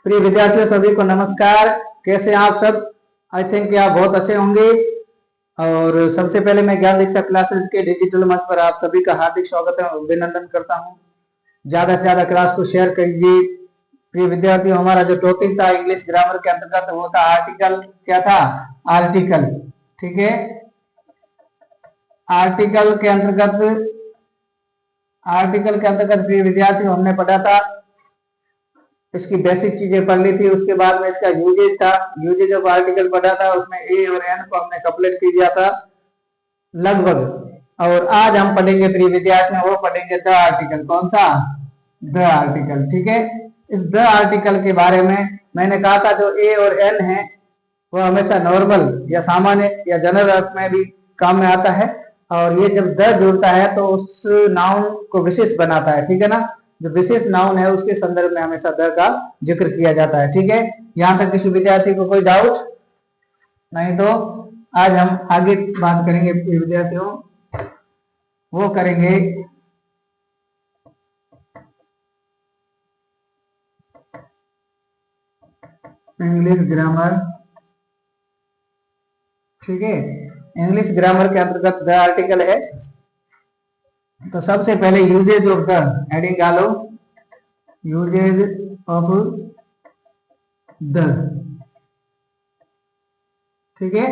प्रिय विद्यार्थियों सभी को नमस्कार। कैसे हैं आप सब? आई थिंक आप बहुत अच्छे होंगे। और सबसे पहले मैं ज्ञान दीक्षा क्लासेस के डिजिटल मंच पर आप सभी का हार्दिक स्वागत है और अभिनंदन करता हूं। ज्यादा से ज्यादा क्लास को शेयर कीजिए। प्रिय विद्यार्थियों, हमारा जो टॉपिक था इंग्लिश ग्रामर के अंतर्गत वो था आर्टिकल। क्या था? आर्टिकल। ठीक है, आर्टिकल के अंतर्गत प्रिय विद्यार्थियों हमने पढ़ा था, इसकी बेसिक चीजें पढ़ ली थी। उसके बाद में इसका यूजेज था, यूजेज ऑफ आर्टिकल पढ़ा था। उसमें ए और एन को हमने कंप्लीट कर दिया था लगभग। और आज हम पढ़ेंगे प्रिय विद्यार्थियों, वो पढ़ेंगे द आर्टिकल। कौन सा? The article. ठीक है, इस द आर्टिकल के बारे में मैंने कहा था जो ए और एन है वो हमेशा नॉर्मल या सामान्य या जनरल अर्थ में भी काम में आता है। और ये जब द जुड़ता है तो उस नाउन को विशेष बनाता है। ठीक है ना, जो विशेष नाउन है उसके संदर्भ में हमेशा द का जिक्र किया जाता है। ठीक है, यहाँ तक किसी विद्यार्थी को कोई डाउट नहीं? तो आज हम आगे बात करेंगे विद्यार्थियों, वो करेंगे इंग्लिश ग्रामर। ठीक है, इंग्लिश ग्रामर के अंतर्गत द आर्टिकल है। तो सबसे पहले यूजेज ऑफ द, हेडिंग डालो, यूजेज ऑफ द। ठीक है,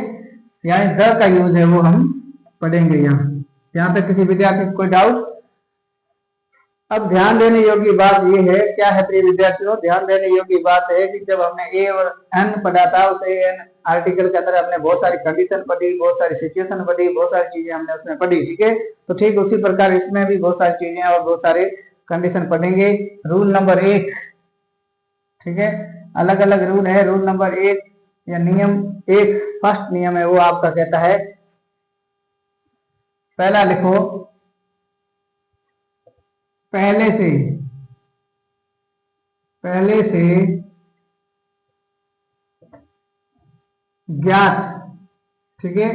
यानी द का यूज है वो हम पढ़ेंगे यहाँ पे किसी विद्यार्थी को कोई डाउट? अब ध्यान देने योग्य बात ये है, क्या है प्रिय विद्यार्थियों? ध्यान देने योग्य बात है कि जब हमने ए और एन पढ़ा था, उस ए एन आर्टिकल के अंदर हमने बहुत सारी कंडीशन पढ़ी, बहुत सारी सिचुएशन पढ़ी, बहुत सारी चीजें हमने उसमें पढ़ी। ठीक है, तो ठीक उसी प्रकार इसमें भी बहुत सारी चीजें और बहुत सारे कंडीशन पढ़ेंगे। रूल नंबर 1, ठीक है, अलग अलग रूल है। रूल नंबर 1 या नियम 1, फर्स्ट नियम है वो आपका कहता है, पहला लिखो, पहले से ज्ञात। ठीक है,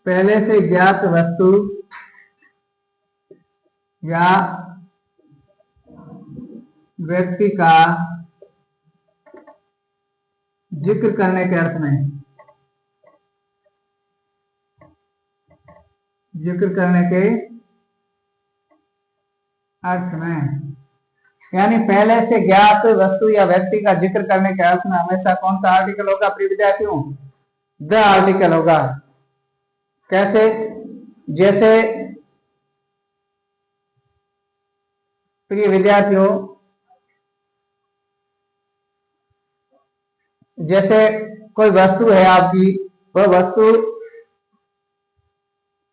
पहले से ज्ञात वस्तु या व्यक्ति का जिक्र करने के अर्थ में, जिक्र करने के अर्थ में, यानी पहले से ज्ञात वस्तु या व्यक्ति का जिक्र करने के अर्थ में हमेशा कौन सा आर्टिकल होगा प्रिय विद्यार्थियों? द आर्टिकल होगा। कैसे? जैसे प्रिय विद्यार्थियों, जैसे कोई वस्तु है आपकी, वह वस्तु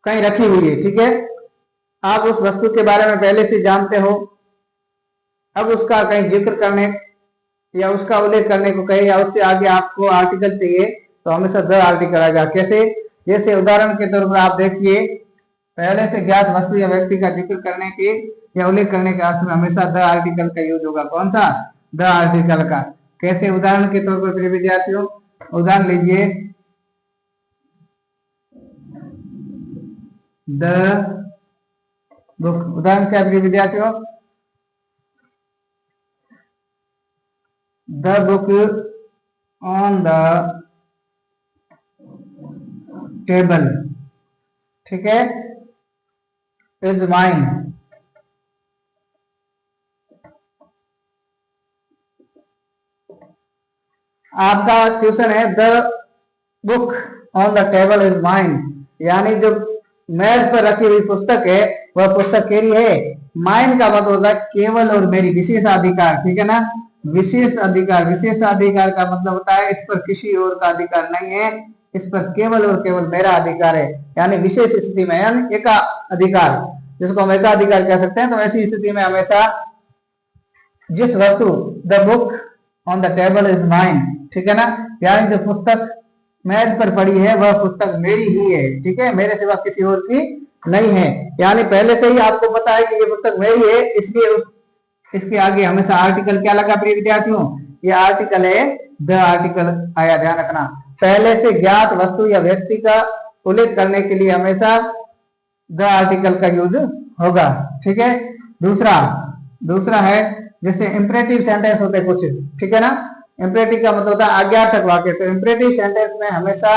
कहीं रखी हुई है। ठीक है, आप उस वस्तु के बारे में पहले से जानते हो, अब उसका कहीं जिक्र करने या उसका उल्लेख करने को कहे या उससे आगे आपको आर्टिकल चाहिए तो हमेशा द आर्टिकल आएगा। कैसे? जैसे उदाहरण के तौर पर आप देखिए, पहले से ज्ञात वस्तु या व्यक्ति का जिक्र करने के या उल्लेख करने के अर्थ में हमेशा द आर्टिकल का यूज होगा। कौन सा? द आर्टिकल का। कैसे? उदाहरण के तौर पर प्रिय विद्यार्थियों, उदाहरण लीजिए, द बुक। उदाहरण क्या प्रिय विद्यार्थियों? The book on the table, ठीक है, इज माइन। आपका क्वेश्चन है the book on the table is mine, यानी जो मेज पर रखी हुई पुस्तक है वह पुस्तक मेरी है। माइन का मतलब होता है केवल और मेरी, विशेषाधिकार। ठीक है ना, विशेष अधिकार। विशेषाधिकार का मतलब होता है इस पर किसी और का अधिकार नहीं है, इस पर केवल और केवल मेरा अधिकार है। यानी विशेष स्थिति में, यानी एकाधिकार, जिसको हम एकाधिकार कह सकते हैं। तो ऐसी स्थिति में हमेशा जिस वस्तु, the book on the table is mine, ठीक है ना, यानी जो पुस्तक मेज पर पड़ी है वह पुस्तक मेरी ही है। ठीक है, मेरे सिवा किसी और की नहीं है। यानी पहले से ही आपको पता है कि ये पुस्तक मेरी है, इसलिए इसके आगे हमेशा आर्टिकल क्या लगा प्रिय विद्यार्थियों? ये आर्टिकल है, द आर्टिकल आया। ध्यान रखना, पहले से ज्ञात वस्तु या व्यक्ति का उल्लेख करने के लिए हमेशा द आर्टिकल का यूज होगा। ठीक है, दूसरा है जैसे इंपरेटिव सेंटेंस होते कुछ, ठीक है ना, इम्परेटिव का मतलब होता है आज्ञार्थक वाक्य। तो इम्परेटिव सेंटेंस में हमेशा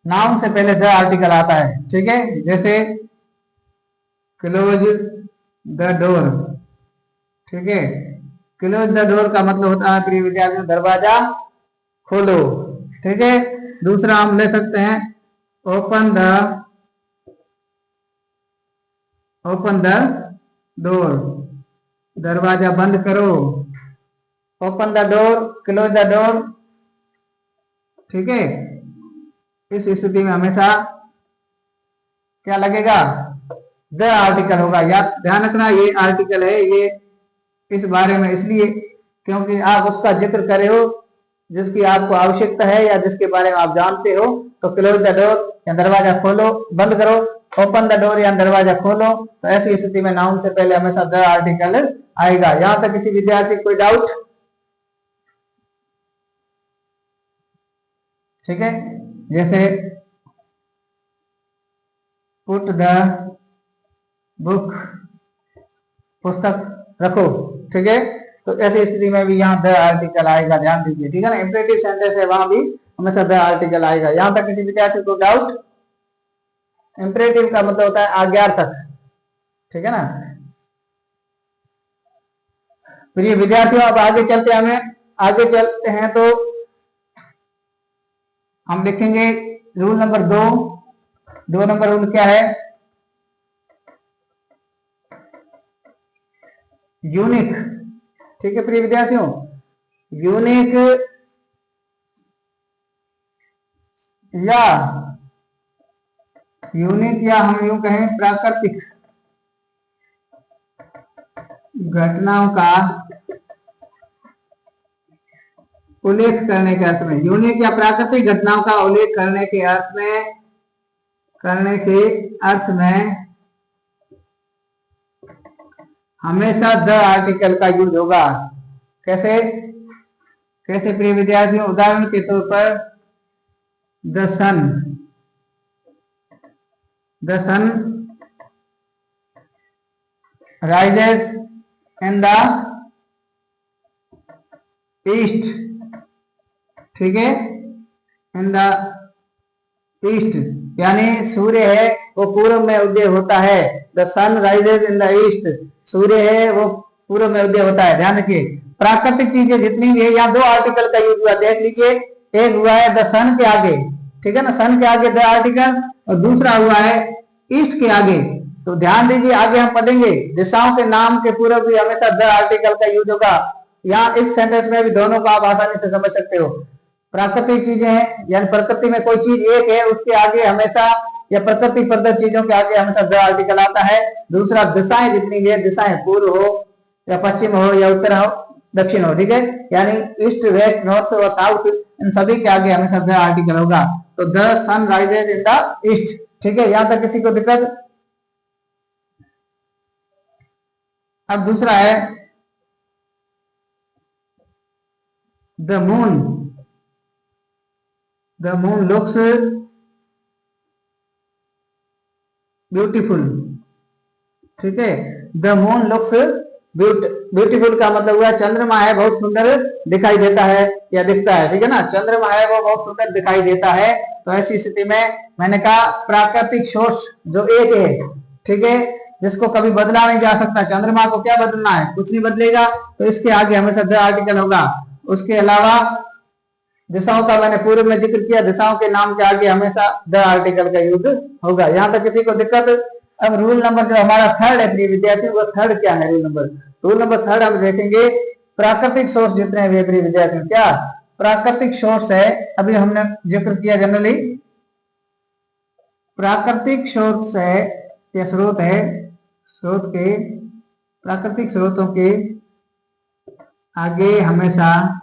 नाउन से पहले द आर्टिकल आता है, ठीक है। जैसे क्लोज द डोर, ठीक है। क्लोज द डोर का मतलब होता है प्रिय विद्यार्थियों दरवाजा खोलो, ठीक है। दूसरा हम ले सकते हैं ओपन द डोर, दरवाजा बंद करो। Open the door, close the door, ठीक है। इस स्थिति में हमेशा क्या लगेगा, द आर्टिकल होगा। या ध्यान रखना ये आर्टिकल है, ये इस बारे में इसलिए क्योंकि आप उसका जिक्र करे हो जिसकी आपको आवश्यकता है या जिसके बारे में आप जानते हो। तो क्लोज द डोर या दरवाजा खोलो, बंद करो। ओपन द डोर या दरवाजा खोलो। तो ऐसी स्थिति में नाउन से पहले हमेशा द आर्टिकल आएगा। यहां तक किसी विद्यार्थी कोई डाउट? ठीक है। जैसे पुट द बुक, पुस्तक रखो, ठीक है। तो ऐसी स्थिति में भी यहाँ द आर्टिकल आएगा, ध्यान दीजिए, ठीक है ना। इंपरेटिव सेंटेंस है वहां भी हमेशा द आर्टिकल आएगा। यहां तक किसी विद्यार्थी को डाउट? इंपरेटिव का मतलब होता है आज्ञार्थक, ठीक है ना। प्रिय विद्यार्थियों अब आगे चलते हैं, हमें आगे चलते हैं तो हम लिखेंगे रूल नंबर 2। 2 नंबर रूल क्या है? यूनिक, ठीक है प्रिय विद्यार्थियों। यूनिक या हम यूं कहें प्राकृतिक घटनाओं का उल्लेख करने के अर्थ में, यूनिक या प्राकृतिक घटनाओं का उल्लेख करने के अर्थ में हमेशा द आर्टिकल का यूज होगा। कैसे कैसे प्रिय विद्यार्थियों? उदाहरण के तौर पर the sun rises in the east, ठीक है, इन द ईस्ट, यानी सूर्य है वो पूर्व में उदय होता है। The sun rises in the east, सूर्य है वो पूर्व में उदय होता है। ध्यान रखिए प्राकृतिक चीजें जितनी भी है यहाँ 2 आर्टिकल का यूज हुआ। देख लीजिए, एक हुआ है द सन के आगे, ठीक है ना, सन के आगे द आर्टिकल, और दूसरा हुआ है ईस्ट के आगे। तो ध्यान दीजिए आगे हम पढ़ेंगे दिशाओं के नाम के पूर्व भी हमेशा द आर्टिकल का यूज होगा। यहाँ इस सेंटेंस में भी दोनों को आप आसानी से समझ सकते हो। प्राकृतिक चीजें हैं यानी प्रकृति में कोई चीज एक है उसके आगे हमेशा, या प्रकृति प्रदत्त चीजों के आगे हमेशा द आर्टिकल आता है। दूसरा दिशाएं जितनी भी है, दिशाएं पूर्व हो या पश्चिम हो या उत्तर हो दक्षिण हो, ठीक है, यानी ईस्ट वेस्ट नॉर्थ और साउथ, इन सभी के आगे हमेशा द आर्टिकल होगा। तो the sun rises in the east, ठीक है। यहां तक किसी को दिक्कत? अब दूसरा है द मून लुक्स ब्यूटीफुल, ठीक है। द मून लुक्स ब्यूटीफुल का मतलब हुआ चंद्रमा है बहुत सुंदर दिखाई देता है या दिखता है, ठीक है ना, चंद्रमा है वो बहुत सुंदर दिखाई देता है। तो ऐसी स्थिति में मैंने कहा प्राकृतिक सोर्स जो एक है, ठीक है, जिसको कभी बदला नहीं जा सकता, चंद्रमा को क्या बदलना है, कुछ नहीं बदलेगा, तो इसके आगे हमेशा द आर्टिकल होगा। उसके अलावा दिशाओं का मैंने पूर्व में जिक्र किया, दिशाओं के नाम के आगे हमेशा द आर्टिकल का यूज होगा। यहां तक किसी को दिक्कत? अब रूल नंबर जो हमारा थर्ड है प्रिय विद्यार्थियों, वो थर्ड क्या है? रूल नंबर थर्ड हम देखेंगे प्राकृतिक सोर्स जितने भी प्रिय विद्यार्थियों, क्या प्राकृतिक सोर्स है, अभी हमने जिक्र किया जनरली, प्राकृतिक सोर्स है या स्रोत है, स्रोत के प्राकृतिक स्रोतों के आगे हमेशा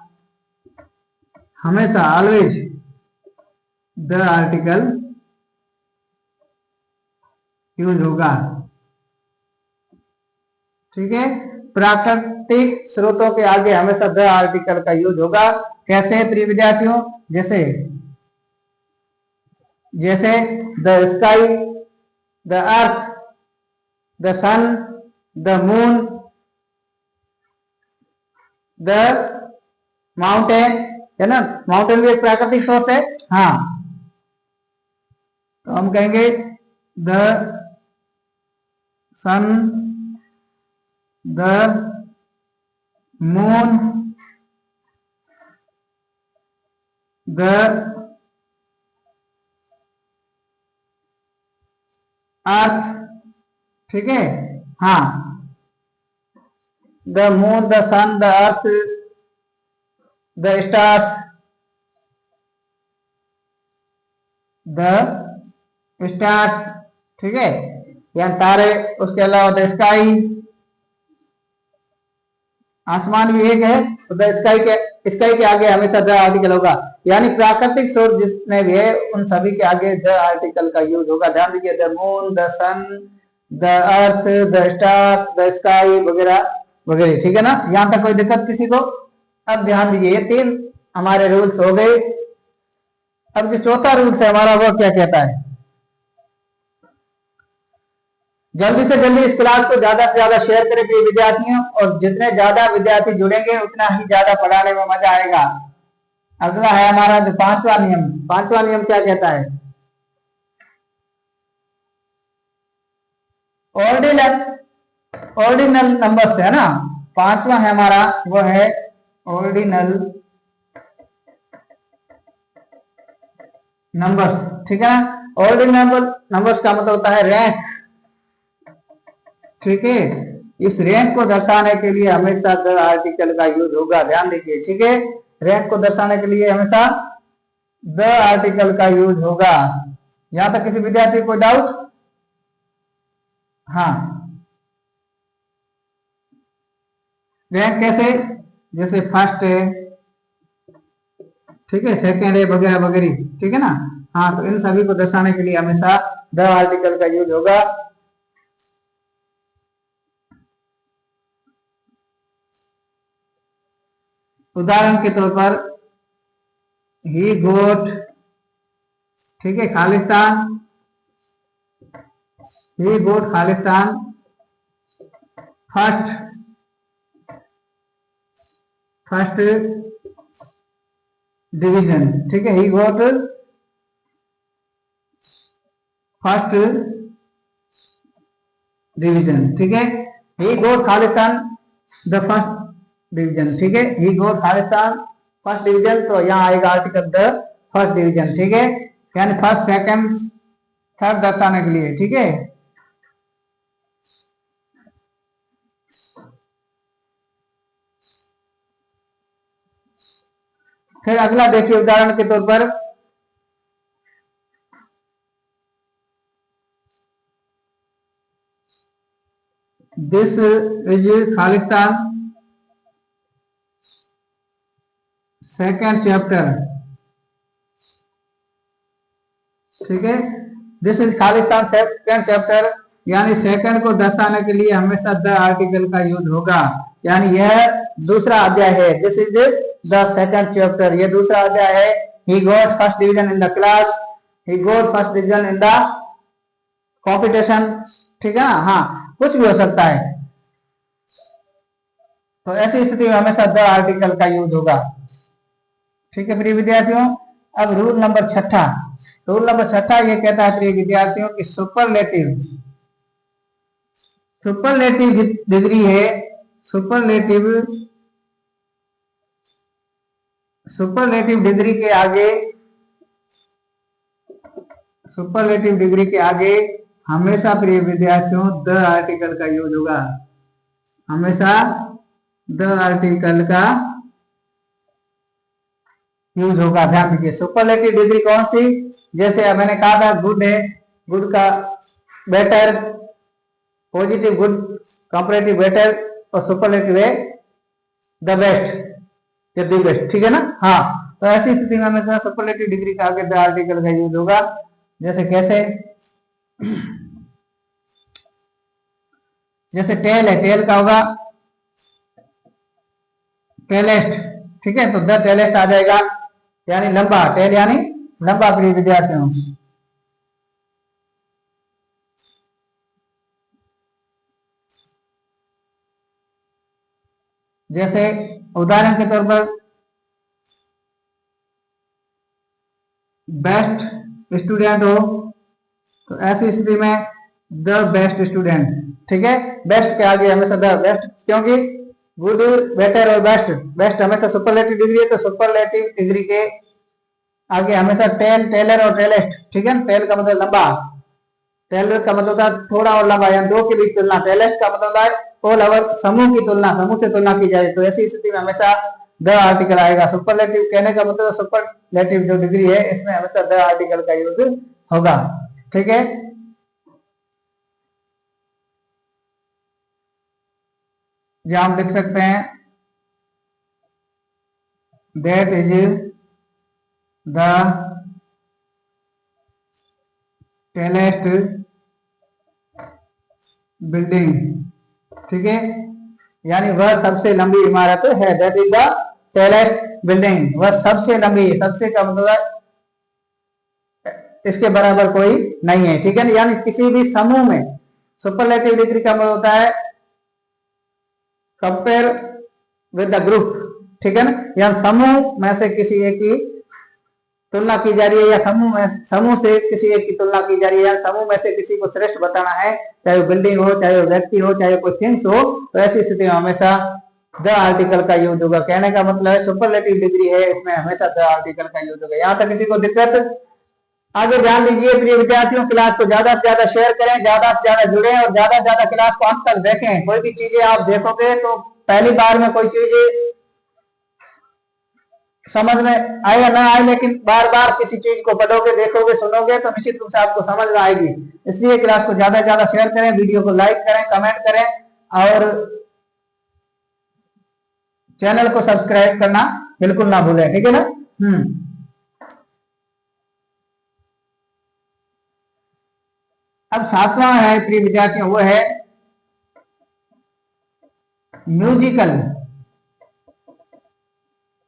ऑलवेज द आर्टिकल यूज होगा, ठीक है। प्राकृतिक स्रोतों के आगे हमेशा द आर्टिकल का यूज होगा। कैसे प्रिय विद्यार्थियों? जैसे the sky, the earth, the sun, the moon, the mountain, है ना, माउंटेन भी एक प्राकृतिक सोर्स है। हाँ, तो हम कहेंगे the sun, the moon, the earth, ठीक है। हाँ, the moon, the sun, the earth, the stars, the stars, ठीक है, या तारे। उसके अलावा द स्काई, आसमान भी एक है, तो द स्काई के आगे हमेशा द आर्टिकल होगा। यानी प्राकृतिक सोर्स जितने भी है उन सभी के आगे द आर्टिकल का यूज होगा। ध्यान दीजिए, the moon, the sun, the earth, the star, the sky वगैरह वगैरह, ठीक है ना। यहां तक कोई दिक्कत किसी को? अब ध्यान दीजिए, ये 3 हमारे रूल्स हो गए। अब जो चौथा रूल्स है हमारा, वो क्या कहता है? जल्दी से जल्दी इस क्लास को ज्यादा से ज्यादा शेयर करें प्रिय विद्यार्थियों, और जितने ज्यादा विद्यार्थी जुड़ेंगे उतना ही ज्यादा पढ़ाने में मजा आएगा। अगला है हमारा जो 5वां नियम। 5वां नियम क्या कहता है? ऑर्डिनल ऑर्डिनल नंबर्स है ना। 5वां है हमारा, वो है ऑर्डिनल नंबर्स, ठीक है ना। ऑर्डिनल नंबर्स का मतलब होता है रैंक, ठीक है। इस रैंक को दर्शाने के लिए हमेशा द आर्टिकल का यूज होगा। ध्यान दीजिए, ठीक है। रैंक को दर्शाने के लिए हमेशा द आर्टिकल का यूज होगा। यहां तक किसी विद्यार्थी को डाउट? हाँ, रैंक कैसे? जैसे फर्स्ट है, ठीक है, सेकेंड है, वगैरह वगैरह, ठीक है ना। हाँ, तो इन सभी को दर्शाने के लिए हमेशा द आर्टिकल का यूज होगा। उदाहरण के तौर पर ही गोट, ठीक है, खालिस्तान, ही गोट खालिस्तान फर्स्ट फर्स्ट डिवीजन, ठीक है। ही गोट फर्स्ट डिवीजन, ठीक है। ही गोट खालिस्तान द फर्स्ट डिवीजन, ठीक है। ही गोट खालिस्तान फर्स्ट डिवीजन, तो यहाँ आएगा आर्टिकल द फर्स्ट डिवीजन, ठीक है। यानी फर्स्ट, सेकंड, थर्ड दर्शाने के लिए, ठीक है। फिर अगला देखिए, उदाहरण के तौर पर this is Khalistan second chapter, ठीक है। This is Khalistan second chapter, यानी सेकंड को दर्शाने के लिए हमेशा द आर्टिकल का यूज होगा। यानी यह दूसरा अध्याय है। This is the second chapter, यह दूसरा अध्याय है। He got first division in the class, he got first division in the competition, ठीक है ना। हाँ, कुछ भी हो सकता है। तो ऐसी स्थिति में हमेशा द आर्टिकल का यूज होगा, ठीक है प्रिय विद्यार्थियों। अब रूल नंबर 6, रूल नंबर 6 ये कहता है प्रिय विद्यार्थियों की सुपरलेटिव सुपरलेटिव डिग्री है। सुपरलेटिव सुपरलेटिव डिग्री के आगे सुपरलेटिव डिग्री के आगे हमेशा प्रिय विद्यार्थियों द आर्टिकल का यूज होगा। हमेशा द आर्टिकल का यूज होगा। ध्यान दीजिए, सुपरलेटिव डिग्री कौन सी? जैसे मैंने कहा था गुड है, गुड का better, positive good, comparative better, और सुपरलेटिव है द बेस्ट या द बेस्ट, ठीक है ना। हाँ, तो ऐसी स्थिति में हमेशा सुपरलेटिव डिग्री का आगे द आर्टिकल का यूज होगा। जैसे कैसे? जैसे टेल है, टेल का होगा टेलेस्ट, ठीक है, तो द टेलेस्ट आ जाएगा, यानी लंबा, टेल यानी लंबा प्रिय विद्यार्थियों। जैसे उदाहरण के तौर पर बेस्ट स्टूडेंट हो तो ऐसी स्थिति में द बेस्ट स्टूडेंट। ठीक है, बेस्ट के आगे हमेशा द बेस्ट, क्योंकि गुड, बेटर और बेस्ट, बेस्ट हमेशा सुपरलेटिव डिग्री है तो सुपरलेटिव डिग्री के आगे हमेशा टेल, टेलर और टेलेस्ट। ठीक है, टेल का मतलब लंबा, टेलर का मतलब होता है थोड़ा और लंबा, यानी दो के बीच तुलना। टेलेस्ट का मतलब होता है ऑल ओवर, समूह की तुलना, समूह से तुलना की जाए तो ऐसी स्थिति में हमेशा द आर्टिकल आएगा। सुपरलेटिव कहने का मतलब सुपरलेटिव जो डिग्री है इसमें हमेशा द आर्टिकल का यूज होगा। ठीक है, या हम लिख सकते हैं दैट इज द टेलेस्ट बिल्डिंग। ठीक है, यानी वह सबसे लंबी इमारत है। दैट इज द टेलेस्ट बिल्डिंग, वह सबसे लंबी, सबसे का मतलब इसके बराबर कोई नहीं है। ठीक है ना, यानी किसी भी समूह में सुपरलेटिव डिग्री का मतलब होता है कंपेयर विद द ग्रुप। ठीक है ना, या समूह में से किसी एक की तुलना की जा रही है, या समूह से किसी एक की तुलना की जा रही है, या समूह में से किसी को श्रेष्ठ बताना है, चाहे वो बिल्डिंग हो, चाहे वो व्यक्ति हो, चाहे कोई थिंग्स हो, तो ऐसी स्थिति में हमेशा द आर्टिकल का यूज होगा। कहने का मतलब है सुपरलेटिव डिग्री है, इसमें हमेशा द आर्टिकल का यूज होगा। यहाँ तक किसी को दिक्कत? आगे ध्यान दीजिए प्रिय विद्यार्थियों, क्लास को ज्यादा से ज्यादा शेयर करें, ज्यादा से ज्यादा जुड़े और ज्यादा से ज्यादा क्लास को अंत तक देखें। कोई भी चीजें आप देखोगे तो पहली बार में कोई चीज समझ में आए या ना आए, लेकिन बार बार किसी चीज को पढ़ोगे, देखोगे, सुनोगे तो निश्चित रूप से आपको समझ में आएगी। इसलिए क्लास को ज्यादा से ज्यादा शेयर करें, वीडियो को लाइक करें, कमेंट करें और चैनल को सब्सक्राइब करना बिल्कुल ना भूलें। ठीक है ना? अब सातवां है प्रिय विद्यार्थियों, वो है म्यूजिकल।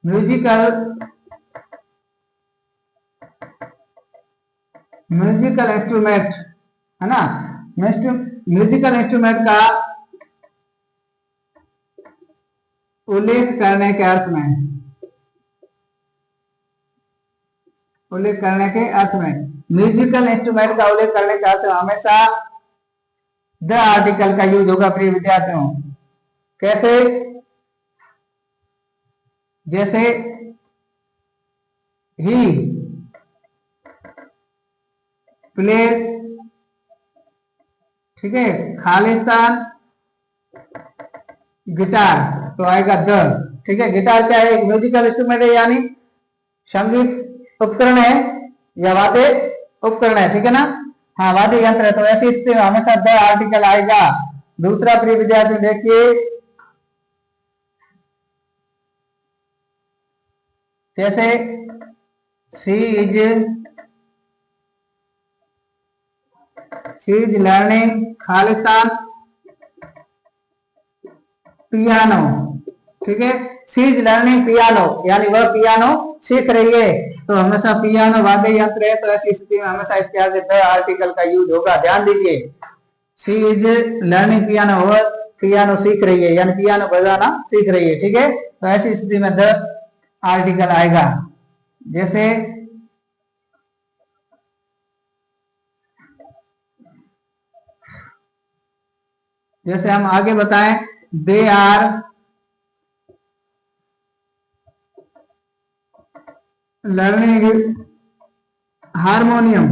म्यूजिकल म्यूजिकल इंस्ट्रूमेंट है ना। म्यूजिकल इंस्ट्रूमेंट का उल्लेख करने के अर्थ में, उल्लेख करने के अर्थ में, म्यूजिकल इंस्ट्रूमेंट का उल्लेख करने के अर्थ में हमेशा द आर्टिकल का यूज होगा प्रिय विद्यार्थियों। कैसे? जैसे ही प्ले, ठीक है, खालिस्तान गिटार तो आएगा द। ठीक है, गिटार क्या है? एक म्यूजिकल इंस्ट्रूमेंट है, यानी संगीत उपकरण है या वाद्य उपकरण है। ठीक है ना, हाँ, वाद्य यंत्र है, तो ऐसी स्थिति में हमेशा द आर्टिकल आएगा। दूसरा प्रिय विद्यार्थी देखिए, जैसे she is learning Khalistan piano. ठीक है, शी इज लर्निंग पियानो, यानी वह पियानो सीख रही है, तो हमेशा पियानो वाद्य यंत्र है, तो ऐसी स्थिति में हमेशा इसके आगे द आर्टिकल का यूज होगा। ध्यान दीजिए, शी इज लर्निंग पियानो, वह पियानो सीख रही है, यानी पियानो बजाना सीख रही है। ठीक है, तो ऐसी स्थिति में द आर्टिकल आएगा। जैसे जैसे हम आगे बताएं, they are learning harmonium,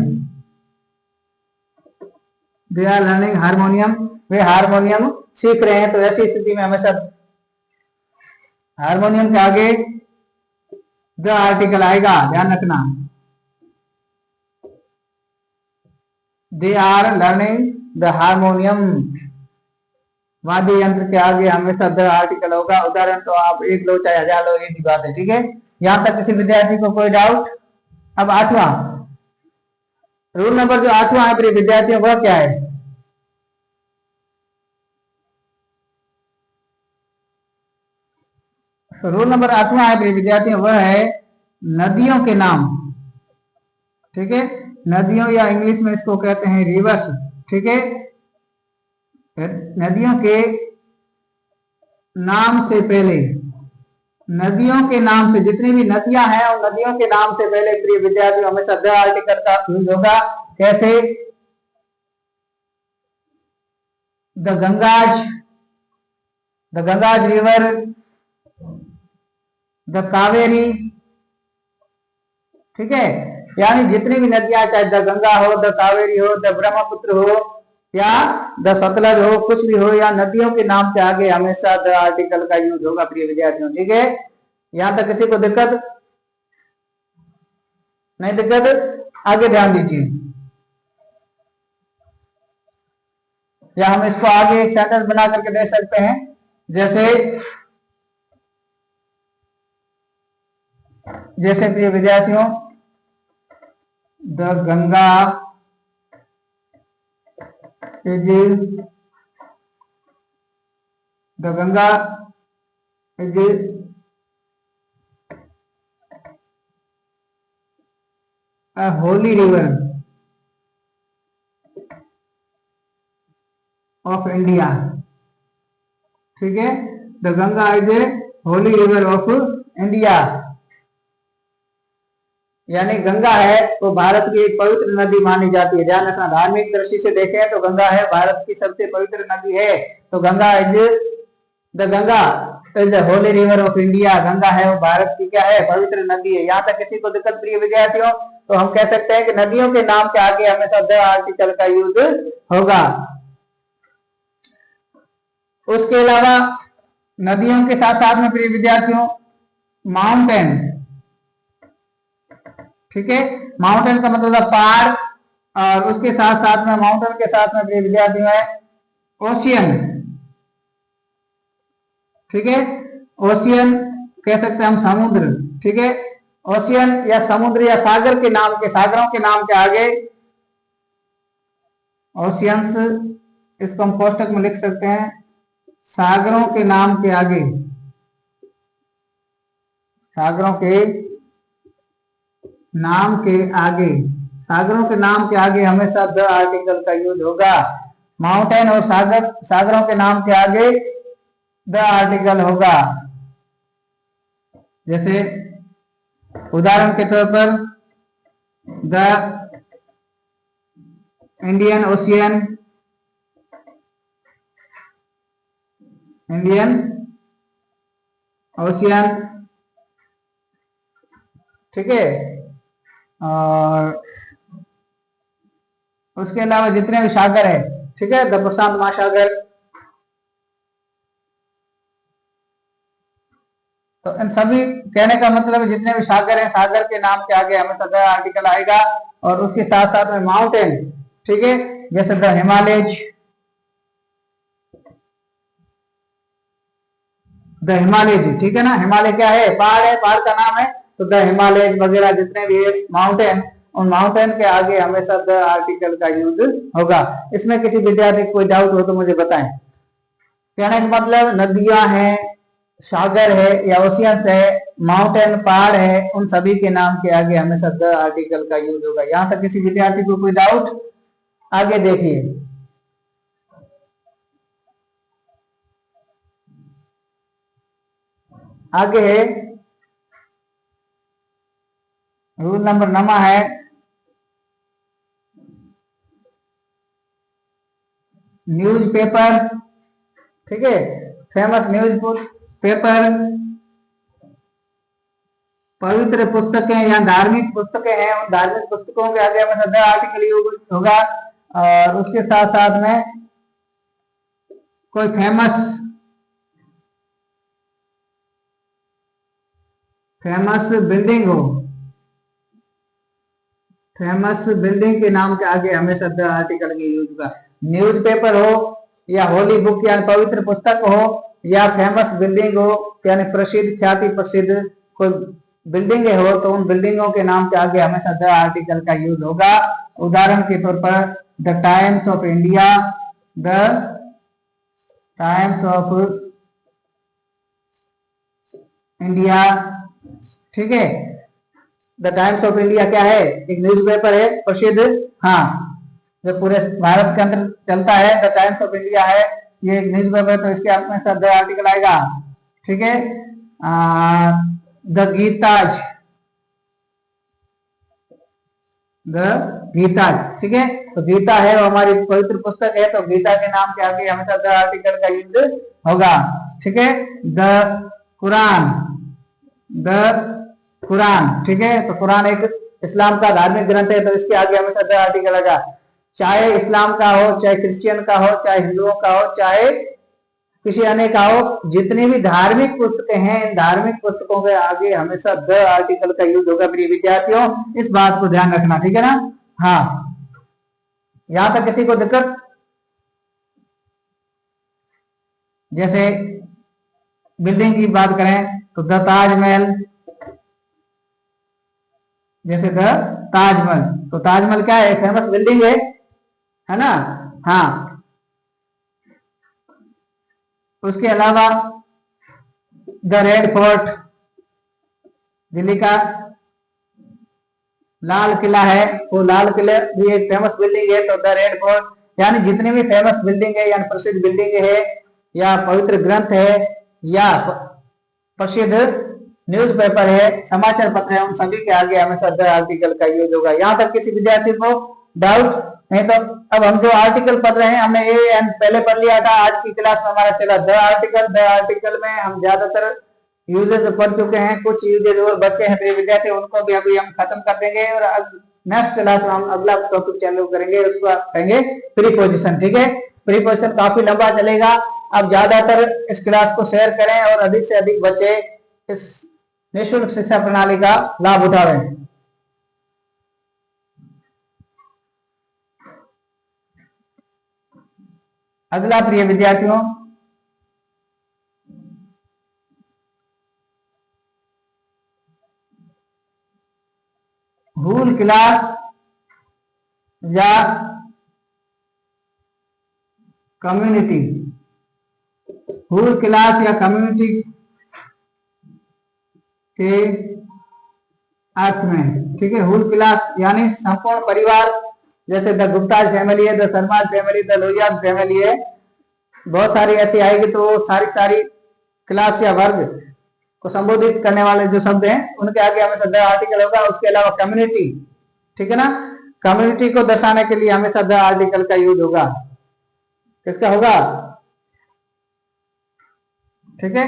they are learning harmonium, वे हारमोनियम सीख रहे हैं, तो ऐसी स्थिति में हमेशा हारमोनियम के आगे द आर्टिकल आएगा। ध्यान रखना, they are learning the harmonium, वाद्य यंत्र के आगे हमेशा द आर्टिकल होगा। उदाहरण तो आप एक लो चाहे हजार लो, एक ही बात है। ठीक है, यहां तक किसी विद्यार्थी को कोई डाउट? अब आठवां रूल नंबर, जो आठवां है प्रिय विद्यार्थियों, वह क्या है? रूल नंबर आठवां है प्रिय विद्यार्थियों, वह है नदियों के नाम। ठीक है, नदियों या इंग्लिश में इसको कहते हैं रिवर्स। ठीक है, नदियों के नाम से पहले नदियों के नाम से, जितनी भी नदियां हैं उन नदियों के नाम से पहले प्रिय विद्यार्थियों हमेशा द आर्टिकल का यूज होगा। कैसे? The Ganges, the Ganges river, the Kaveri, ठीक है। यानी जितनी भी नदियां, चाहे द गंगा हो, द कावेरी हो, द ब्रह्मपुत्र हो या द सतलज हो, कुछ भी हो, या नदियों के नाम के आगे हमेशा द आर्टिकल का यूज होगा प्रिय विद्यार्थियों, ठीक है। यहां तक किसी को दिक्कत नहीं? दिक्कत? आगे ध्यान दीजिए, या हम इसको आगे एक सेंटेंस बना करके दे सकते हैं, जैसे जैसे प्रिय विद्यार्थियों, the Ganga is the Ganga is a holy river of India, ठीक है। The Ganga is a Holi river of India, यानी गंगा है वो भारत की एक पवित्र नदी मानी जाती है। ध्यान रखना, धार्मिक दृष्टि से देखें तो गंगा है भारत की सबसे पवित्र नदी है। तो Ganga is the Ganga is the Holi river of India, Ganga है वो भारत की क्या है? पवित्र नदी है। यहाँ तक किसी को दिक्कत प्रिय विद्यार्थियों? तो हम कह सकते हैं कि नदियों के नाम के आगे हमेशा द आर्टिकल का यूज होगा। उसके अलावा नदियों के साथ साथ में प्रिय विद्यार्थियों माउंटेन, ठीक है। माउंटेन का मतलब पहाड़, और उसके साथ साथ में माउंटेन के साथ में प्रिय विद्यार्थियों है ओशियन, ठीक है। ओशियन कह सकते हैं हम समुद्र, ठीक है। ओशियन या समुद्र या सागर के नाम के, सागरों के नाम के आगे ओशियंस, इसको हम कोष्टक में लिख सकते हैं, सागरों के नाम के आगे, सागरों के नाम के आगे, सागरों के नाम के आगे हमेशा द आर्टिकल का यूज होगा। माउंटेन और सागर, सागरों के नाम के आगे द आर्टिकल होगा। जैसे उदाहरण के तौर पर the Indian ocean, Indian ocean, ठीक है। और उसके अलावा जितने भी सागर है, ठीक है, द प्रशांत महासागर। तो इन सभी, कहने का मतलब जितने भी सागर है, सागर के नाम के आगे हमेशा द आर्टिकल आएगा। और उसके साथ साथ में माउंटेन, ठीक है, जैसे द हिमालयज, द हिमालयज, ठीक है ना। हिमालय क्या है? पहाड़ है, पहाड़ का नाम है। तो द हिमालयज वगैरह जितने भी है माउंटेन, उन माउंटेन के आगे हमेशा द आर्टिकल का यूज होगा। इसमें किसी विद्यार्थी को कोई डाउट हो तो मुझे बताएं। कहने का मतलब नदियां हैं, सागर है या ओशियंस है, माउंटेन पहाड़ है, उन सभी के नाम के आगे हमेशा द आर्टिकल का यूज होगा। यहां तक किसी विद्यार्थी को कोई डाउट? आगे देखिए, आगे है रूल नंबर 9 है न्यूज़पेपर, ठीक है। फेमस न्यूज पेपर, पवित्र पुस्तकें या धार्मिक पुस्तकें हैं, उन धार्मिक पुस्तकों के आगे हमेशा द आर्टिकल यूज होगा। और उसके साथ साथ में कोई फेमस बिल्डिंग हो, फेमस बिल्डिंग के नाम के आगे हमेशा द आर्टिकल के यूज होगा। न्यूज़पेपर हो या होली बुक यानी पवित्र पुस्तक हो, या फेमस बिल्डिंग हो यानी प्रसिद्ध, ख्याति प्रसिद्ध कोई बिल्डिंग हो, तो उन बिल्डिंगों के नाम के आगे हमेशा द आर्टिकल का यूज होगा। उदाहरण के तौर पर the times of India, the times of India, ठीक है। द टाइम्स ऑफ इंडिया क्या है? एक न्यूज़पेपर है प्रसिद्ध, हाँ, जो पूरे भारत के अंदर चलता है। द टाइम्स ऑफ इंडिया है, ये एक न्यूज़पेपर है, तो इसके हमेशा द आर्टिकल आएगा, ठीक है। द गीताज, द गीता, ठीक है। तो गीता है वो हमारी पवित्र पुस्तक है, तो गीता के नाम के आगे हमेशा द आर्टिकल का यूज होगा, ठीक है। द कुरान, द कुरान, ठीक है। तो कुरान एक इस्लाम का धार्मिक ग्रंथ है, तो इसके आगे हमेशा द आर्टिकल लगा, चाहे इस्लाम का हो, चाहे क्रिश्चियन का हो, चाहे हिंदुओं का हो, चाहे किसी अन्य का हो, जितनी भी धार्मिक पुस्तकें हैं, इन धार्मिक पुस्तकों के आगे हमेशा द आर्टिकल का यूज होगा प्रिय विद्यार्थियों, इस बात को ध्यान रखना, ठीक है ना। हाँ, यहां तक किसी को दिक्कत? जैसे बिल्डिंग की बात करें तो द ताजमहल, जैसे द ताजमहल, तो ताजमहल क्या है, फेमस बिल्डिंग है ना। हाँ, उसके अलावा द रेड फोर्ट, दिल्ली का लाल किला है, वो लाल किला भी एक फेमस बिल्डिंग है, तो द रेड फोर्ट, यानी जितनी भी फेमस बिल्डिंग है, यानी प्रसिद्ध बिल्डिंग है, या पवित्र ग्रंथ है, या प्रसिद्ध न्यूज़पेपर है, समाचार पत्र है, उन सभी के आगे हमेशा द आर्टिकल का यूज होगा। यहां तक किसी विद्यार्थी को डाउट नहीं? तो अब हम जो आर्टिकल पढ़ रहे हैं, हमने ए एंड पहले पढ़ लिया था, आज की क्लास में हमारा चला द आर्टिकल। द आर्टिकल में हम ज्यादातर यूजेज पढ़ चुके हैं, कुछ यूजेज और बच्चे हैं प्रिय विद्यार्थी, उनको भी अभी हम खत्म कर देंगे, और नेक्स्ट क्लास में हम अगला टॉपिक चालू करेंगे, उसको कहेंगे प्रीपोजिशन, ठीक है। प्रीपोजिशन काफी लंबा चलेगा। अब ज्यादातर इस क्लास को शेयर करें और अधिक से अधिक बच्चे इस निःशुल्क शिक्षा प्रणाली का लाभ उठावें। अगला प्रिय विद्यार्थियों, होल क्लास या कम्युनिटी, होल क्लास या कम्युनिटी के अर्थ में, ठीक है। होल क्लास यानी संपूर्ण परिवार, जैसे द गुप्ताज फैमिली है, the Sharma family, the Lohia family है, बहुत सारी ऐसी आएगी, तो सारी क्लास या वर्ग को संबोधित करने वाले जो शब्द हैं, उनके आगे हमेशा द आर्टिकल होगा। उसके अलावा कम्युनिटी, ठीक है ना, कम्युनिटी को दर्शाने के लिए हमेशा द आर्टिकल का यूज होगा। किसका होगा? ठीक है।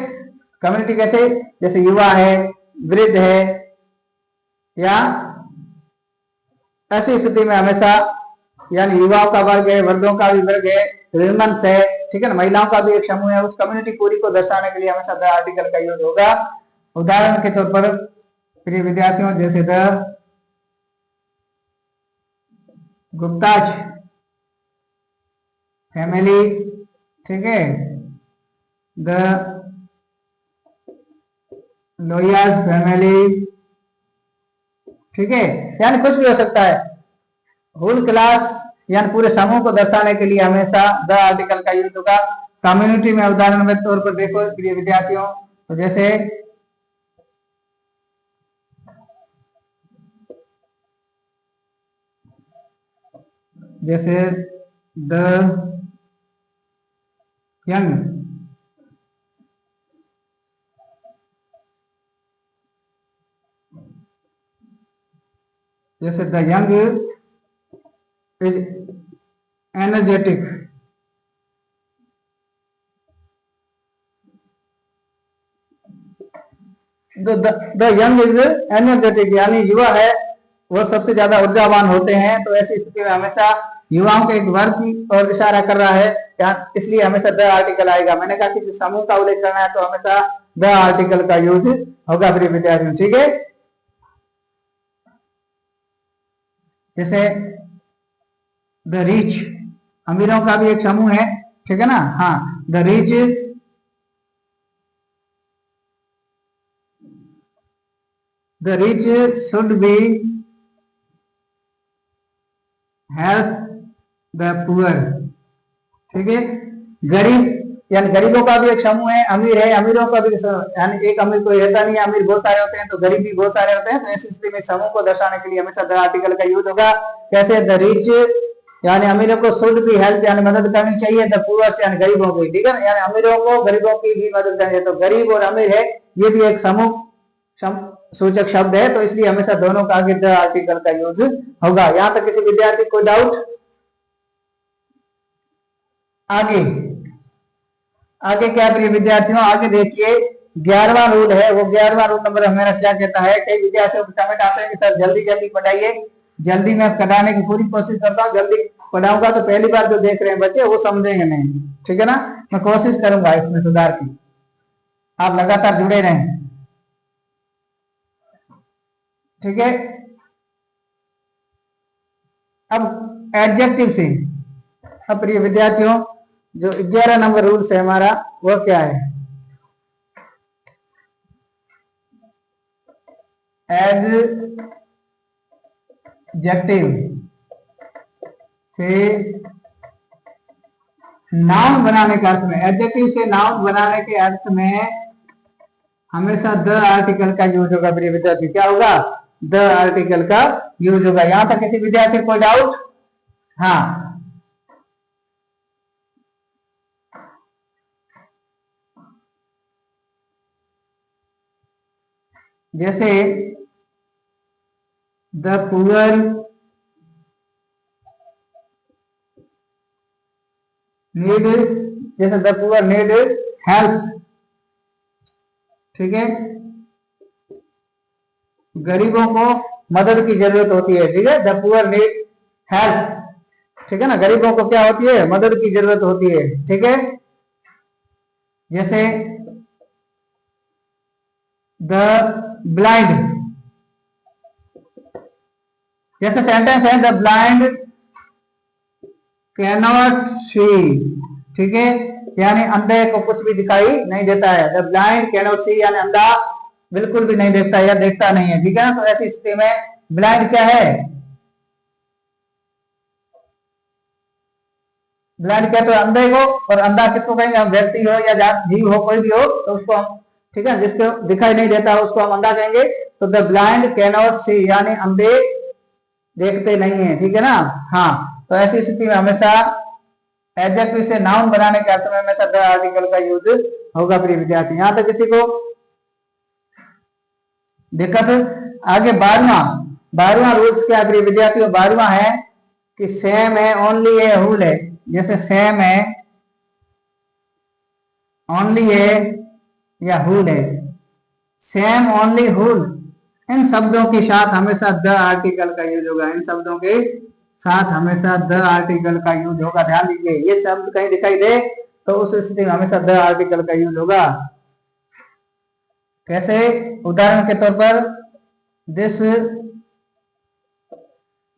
कम्युनिटी कैसे? जैसे युवा है, वृद्ध है, या ऐसी स्थिति में हमेशा, यानी युवाओं का वर्ग है, वृद्धों का भी वर्ग है, विमेंस है, ठीक है ना, महिलाओं का भी एक समूह है, उस कम्युनिटी पूरी को दर्शाने के लिए हमेशा द आर्टिकल का यूज होगा। उदाहरण के तौर पर प्रिय विद्यार्थियों, जैसे द गुप्ताज फैमिली, ठीक है, द लोहियाज फैमिली, ठीक है, यानी कुछ भी हो सकता है। होल क्लास यानी पूरे समूह को दर्शाने के लिए हमेशा द आर्टिकल का यूज होगा। कम्युनिटी में उदाहरण के तौर पर देखो प्रिय विद्यार्थियों, तो जैसे द यंग, जैसे the young is energetic, the young is energetic, यानी युवा है वो सबसे ज्यादा ऊर्जावान होते हैं। तो ऐसी स्थिति में हमेशा युवाओं के एक वर्ग की ओर इशारा कर रहा है, इसलिए हमेशा द आर्टिकल आएगा। मैंने कहा किसी समूह का उल्लेख करना है तो हमेशा द आर्टिकल का यूज होगा प्रिय विद्यार्थियों, ठीक है। जैसे द रिच, अमीरों का भी एक समूह है, ठीक है ना। हाँ, the rich should be help the poor, ठीक है। गरीब यानी गरीबों का भी एक समूह है, अमीर है, अमीरों का भी, यानी एक अमीर कोई रहता नहीं है, अमीर बहुत सारे होते हैं, तो गरीब भी बहुत सारे होते हैं। तो ऐसी स्थिति में समूह को दर्शाने के लिए हमेशा द आर्टिकल का यूज होगा। कैसे? द रिच यानी अमीरों को शुड भी हेल्प यानी मदद करनी चाहिए, द पुअर्स यानी गरीबों की, ठीक है ना, यानी अमीरों को गरीबों की भी मदद करनी चाहिए। तो गरीब और अमीर है ये भी एक समूह सूचक शब्द है, तो इसलिए हमेशा दोनों का आगे द आर्टिकल का यूज होगा। यहां तक किसी विद्यार्थी को डाउट? आगे आगे क्या प्रिय विद्यार्थियों, आगे देखिए 11वां रूल है, वो 11वां रूल नंबर हमारा क्या कहता है। कई विद्यार्थियों को कमेंट आते हैं कि सर जल्दी जल्दी पढ़ाइए, जल्दी मैं कराने की पूरी कोशिश करता हूँ, जल्दी पढ़ाऊंगा तो पहली बार जो देख रहे हैं बच्चे वो समझेंगे नहीं, ठीक है ना, मैं कोशिश करूंगा इसमें सुधार की, आप लगातार जुड़े रहें, ठीक है। अब एडजेक्टिव से, अब प्रिय विद्यार्थियों जो 11 नंबर रूल है हमारा वो क्या है, एडजेक्टिव से नाउन बनाने के अर्थ में, एडजेक्टिव से नाउन बनाने के अर्थ में हमेशा द आर्टिकल का यूज होगा प्रिय विद्यार्थी, क्या होगा, द आर्टिकल का यूज होगा। यहां तक किसी विद्यार्थी को डाउट? हाँ, जैसे द पुअर नीड, जैसे द पुअर नीड हेल्प, ठीक है, गरीबों को मदद की जरूरत होती है, ठीक है, द पुअर नीड हेल्प, ठीक है ना, गरीबों को क्या होती है, मदद की जरूरत होती है, ठीक है। जैसे द ब्लाइंड, जैसे सेंटेंस है द ब्लाइंड कैनॉट सी, ठीक है, यानी अंधे को कुछ भी दिखाई नहीं देता है, द ब्लाइंड कैनॉट सी यानी अंधा बिल्कुल भी नहीं देखता या देखता नहीं है, ठीक है ना। तो ऐसी स्थिति में ब्लाइंड क्या है, ब्लाइंड क्या, तो अंधे को, और अंधा किसको कहेंगे हम, व्यक्ति हो या जीव हो कोई भी हो तो उसको हम, ठीक है, जिसको दिखाई नहीं देता उसको हम अंधा कहेंगे। तो द ब्लाइंड कैनॉट सी यानी अंधे देखते नहीं है, ठीक है ना। हाँ, तो ऐसी स्थिति में हमेशा एडजेक्टिव से नाउन बनाने के अर्थ में हमेशा द आर्टिकल का यूज होगा प्रिय विद्यार्थी। यहां तक किसी को दिक्कत? आगे 12वां रूल्स क्या प्रिय विद्यार्थियों, 12वां है कि सेम है, ओनली है, हुल है। जैसे सेम है, ओनली है या हुल है, सेम ओनली हुल, इन शब्दों के साथ हमेशा द आर्टिकल का यूज होगा, इन शब्दों के साथ हमेशा द आर्टिकल का यूज होगा। ध्यान दीजिए, ये शब्द कहीं दिखाई दे तो उस स्थिति में हमेशा द आर्टिकल का यूज होगा। कैसे? उदाहरण के तौर पर this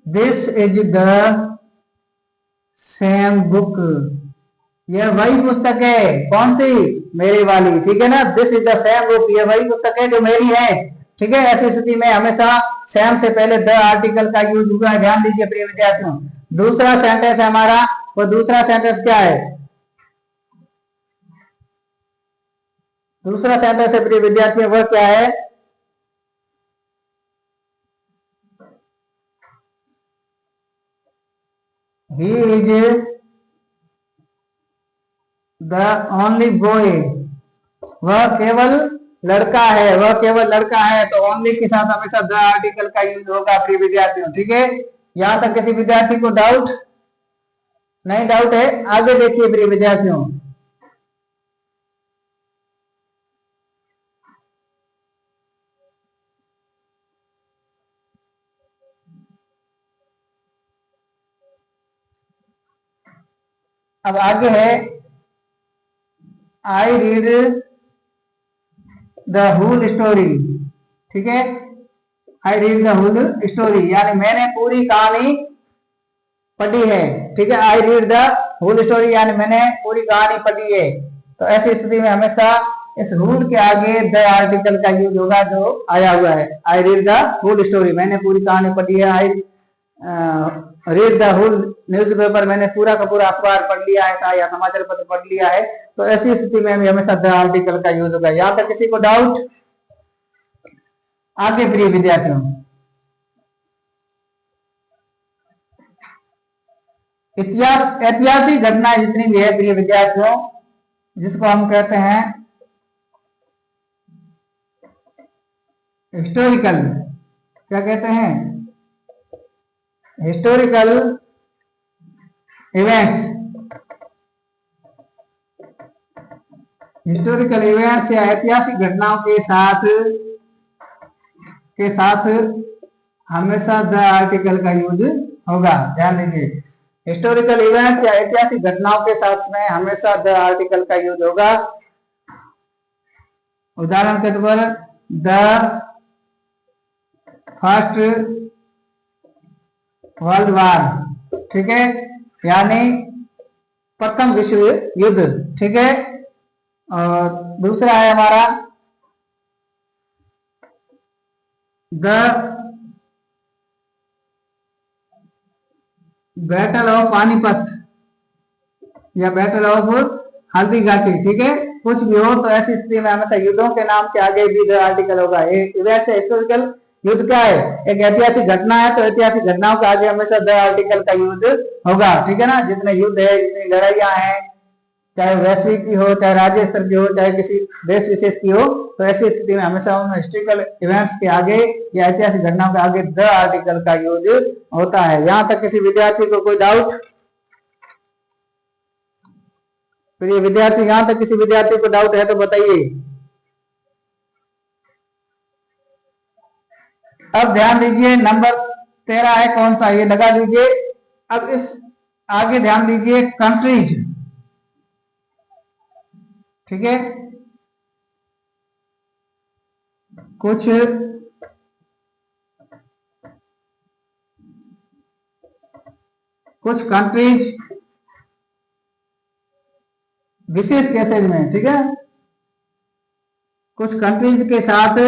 this is the same book, यह वही पुस्तक है, कौन सी, मेरी वाली, ठीक है ना, this is the same book, यह वही पुस्तक है जो मेरी है, ठीक है। ऐसी स्थिति में हमेशा सेम से पहले द आर्टिकल का यूज हुआ है, ध्यान दीजिए प्रिय विद्यार्थियों। दूसरा सेंटेंस है हमारा, वो दूसरा सेंटेंस क्या है, दूसरा सेंटेंस है प्रिय विद्यार्थियों वह क्या है, he is the only boy, वह केवल लड़का है, वह केवल लड़का है, तो ओनली के साथ हमेशा द आर्टिकल का यूज होगा प्रिय विद्यार्थियों, ठीक है। यहां तक किसी विद्यार्थी को डाउट? नहीं डाउट है? आगे देखिए प्रिय विद्यार्थियों, अब आगे है I read the whole story, ठीक है, I read the whole story यानी मैंने पूरी कहानी पढ़ी है, ठीक है, I read the whole story यानी मैंने पूरी कहानी पढ़ी है। तो ऐसी स्थिति में हमेशा इस होल के आगे द आर्टिकल का यूज होगा जो आया हुआ है, I read the whole story, मैंने पूरी कहानी पढ़ी है, I read the whole newspaper, मैंने पूरा का पूरा अखबार पढ़ लिया है या समाचार पत्र पढ़ लिया है। तो ऐसी स्थिति में हमेशा द आर्टिकल का यूज होगा। यहाँ तक किसी को डाउट? आगे प्रिय विद्यार्थियों, इतिहास ऐतिहासिक घटनाएं जितनी भी है प्रिय विद्यार्थियों, जिसको हम कहते हैं हिस्टोरिकल, क्या कहते हैं, हिस्टोरिकल इवेंट्स, हिस्टोरिकल इवेंट्स या ऐतिहासिक घटनाओं के साथ हमेशा द आर्टिकल का यूज होगा। ध्यान दीजिए, हिस्टोरिकल इवेंट्स या ऐतिहासिक घटनाओं के साथ में हमेशा द आर्टिकल का यूज होगा। उदाहरण के तौर पर द फर्स्ट वर्ल्ड वार, ठीक है, यानी प्रथम विश्व युद्ध, ठीक है। और दूसरा है हमारा द बैटल ऑफ पानीपत या बैटल ऑफ हल्दी घाटी, ठीक है। कुछ भी हो तो ऐसी स्थिति में हमेशा युद्धों के नाम के आगे भी द आर्टिकल होगा। वैसे हिस्टोरिकल युद्ध क्या है, एक ऐतिहासिक घटना है, तो ऐतिहासिक घटनाओं के आगे हमेशा द आर्टिकल का यूज होगा, ठीक है ना। जितने युद्ध है, जितनी लड़ाइयां हैं, चाहे वैश्विक की हो, चाहे राज्य स्तर की हो, चाहे किसी देश विशेष की हो, तो ऐसी स्थिति में हमेशा उन हिस्टोरिकल इवेंट्स के आगे या ऐतिहासिक घटनाओं के आगे द आर्टिकल का यूज होता है। यहां तक किसी विद्यार्थी को कोई डाउट? प्रिय विद्यार्थी, यहां तक किसी विद्यार्थी को डाउट है तो बताइए। अब ध्यान दीजिए, नंबर 13 है, कौन सा, ये लगा दीजिए। अब इस आगे ध्यान दीजिए, कंट्रीज, ठीक है। कुछ कंट्रीज विशेष केसेज में, ठीक है, कुछ कंट्रीज के साथ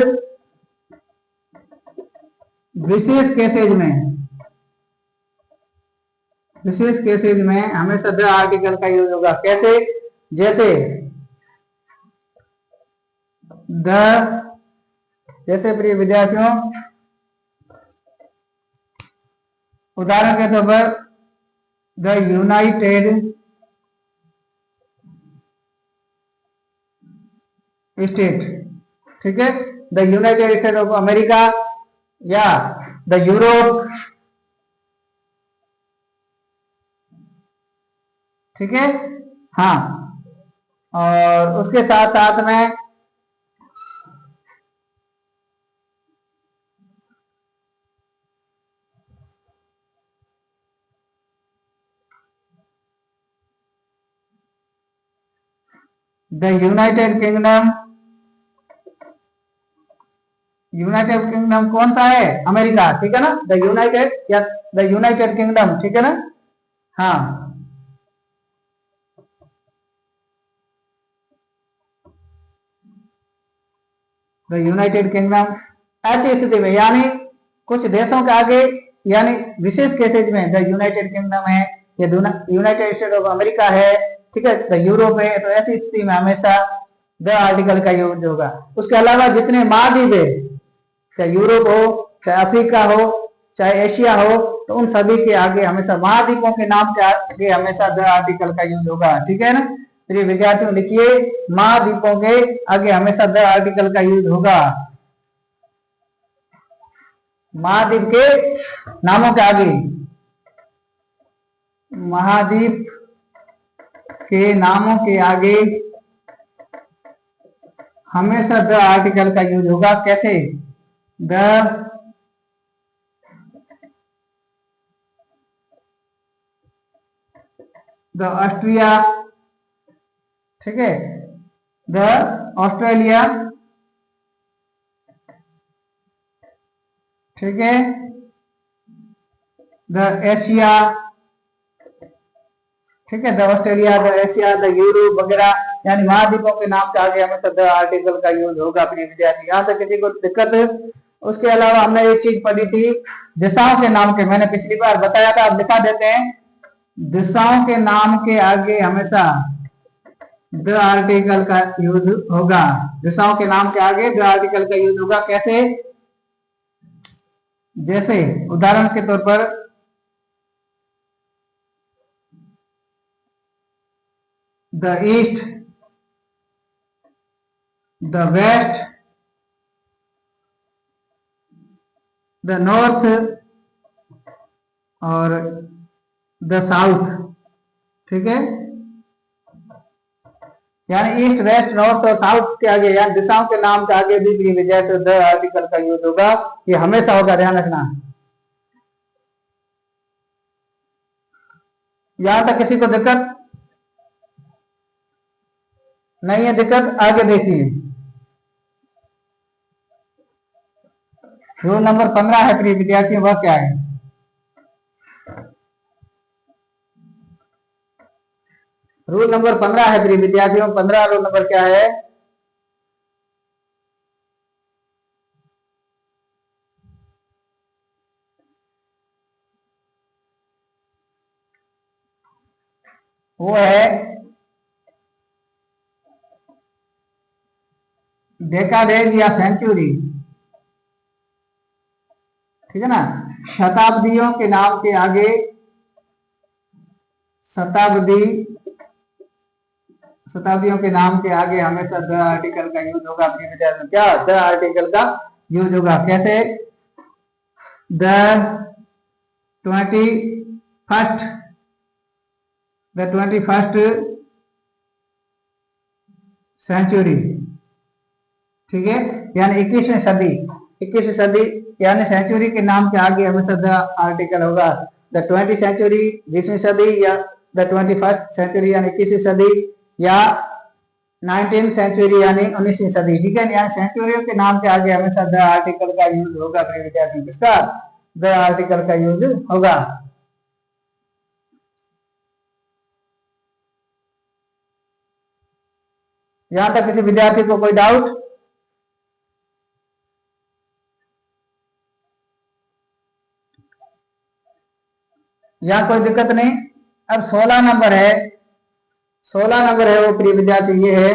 विशेष केसेज में हमेशा द आर्टिकल का यूज होगा। कैसे? जैसे जैसे प्रिय विद्यार्थियों, उदाहरण के तौर पर द यूनाइटेड स्टेट, ठीक है, the United state of America या द यूरोप, ठीक है। हाँ, और उसके साथ साथ में the United kingdom, United kingdom कौन सा है? अमेरिका, ठीक है ना, द यूनाइटेड या द यूनाइटेड किंगडम, ठीक है ना। हाँ, द यूनाइटेड किंगडम, ऐसी स्थिति में यानी कुछ देशों के आगे यानी विशेष केसेज में द यूनाइटेड किंगडम है या यूनाइटेड स्टेट ऑफ अमेरिका है, ठीक है, द यूरोप है, तो ऐसी स्थिति में हमेशा द आर्टिकल का यूज होगा। उसके अलावा जितने महाद्वीप है, चाहे यूरोप हो, चाहे अफ्रीका हो, चाहे एशिया हो, तो उन सभी के आगे हमेशा महाद्वीपों के नाम के आगे हमेशा द आर्टिकल का यूज होगा, ठीक है ना। तो विद्यार्थियों लिखिए, महाद्वीपों के आगे हमेशा द आर्टिकल का यूज होगा। महाद्वीप के नामों के आगे, महाद्वीप के नामों के आगे हमेशा द आर्टिकल का यूज होगा। कैसे? द ऑस्ट्रिया, ठीक है, द ऑस्ट्रेलिया, ठीक है, द एशिया, ठीक है, the Australia, the Asia, the Europe वगैरह, यानी महाद्वीपों के नाम के आगे हमेशा द आर्टिकल का यूज होगा अपने विद्यार्थी। यहाँ से किसी को दिक्कत? उसके अलावा हमने एक चीज पढ़ी थी, दिशाओं के नाम के, मैंने पिछली बार बताया था, अब दिखा देते हैं। दिशाओं के नाम के आगे हमेशा द आर्टिकल का यूज होगा। दिशाओं के नाम के आगे द आर्टिकल का यूज होगा। कैसे? जैसे उदाहरण के तौर पर the east, the west, the north और द साउथ। ठीक है, यानी ईस्ट वेस्ट नॉर्थ और साउथ के आगे यानी दिशाओं के नाम के आगे भी जैसे द आर्टिकल का यूज होगा, ये हमेशा होगा, ध्यान रखना। यहां तक किसी को दिक्कत नहीं है? दिक्कत आगे देखिए, रूल नंबर 15 है प्रिय विद्यार्थियों, वह क्या है? रूल नंबर 15 है प्रिय विद्यार्थियों, 15 रूल नंबर क्या है? वो है डेकाडेज या सेंचुरी। ठीक है ना, शताब्दियों के नाम के आगे शताब्दी, शताब्दियों के नाम के आगे हमेशा द आर्टिकल का यूज होगा अपनी विचार में। क्या द आर्टिकल का यूज होगा? कैसे? The 21st, the 21st century. ठीक है, यानी 21वीं सदी, 21वीं सदी यानी सेंचुरी के नाम के आगे हमेशा द आर्टिकल होगा। द 20th सेंचुरी 20वीं सदी, या द 21st सेंचुरी यानी 21वीं सदी, या 19th सेंचुरी यानी 19वीं सदी। ठीक है, यानी सेंचुरियों के नाम के आगे हमेशा द आर्टिकल का यूज होगा अपने विद्यार्थियों। किसका? द आर्टिकल का यूज होगा। यहां तक किसी विद्यार्थी को कोई डाउट? यहाँ कोई दिक्कत नहीं। अब 16 नंबर है, 16 नंबर है वो प्रिय विद्यार्थी, ये है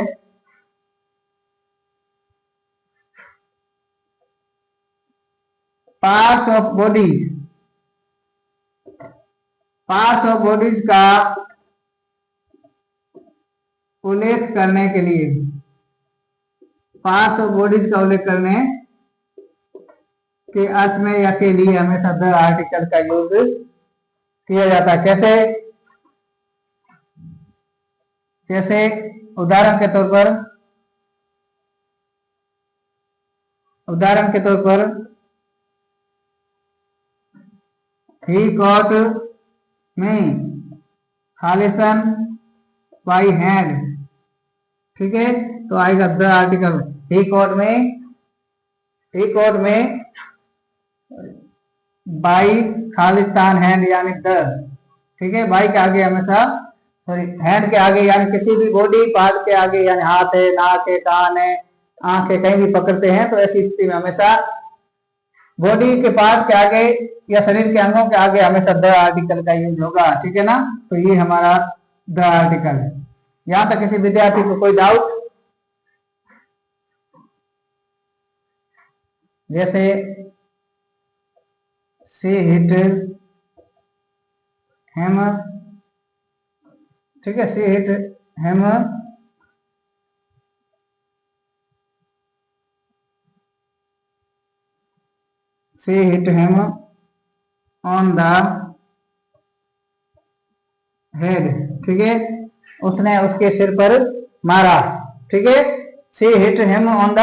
parts of bodies. Parts of bodies का उल्लेख करने के लिए, पार्ट्स ऑफ बॉडीज का उल्लेख करने के अर्थ में या के लिए हमेशा द आर्टिकल का यूज किया जाता है। कैसे? जैसे उदाहरण के तौर पर, उदाहरण के तौर पर ही कॉट मी खालिसन बाई हैंड। ठीक है, तो आएगा द आर्टिकल ही कॉट में, ही कॉट में बाई खालिस्तान हैंड यानी द। ठीक है, बाई के आगे हमेशा, सॉरी हैंड के आगे यानी किसी भी बॉडी पार्ट के आगे, यानी हाथ है, नाक है, कान है, आंख है, कहीं भी पकड़ते हैं तो ऐसी स्थिति में हमेशा बॉडी के पार्ट के आगे या शरीर के अंगों के आगे हमेशा द आर्टिकल का यूज होगा। ठीक है ना, तो ये हमारा द आर्टिकल है। यहां तक किसी विद्यार्थी को कोई डाउट? जैसे सी हिट हैमर। ठीक है, she hit hammer, she hit hammer on the head. ठीक है, उसने उसके सिर पर मारा। ठीक है, she hit him on the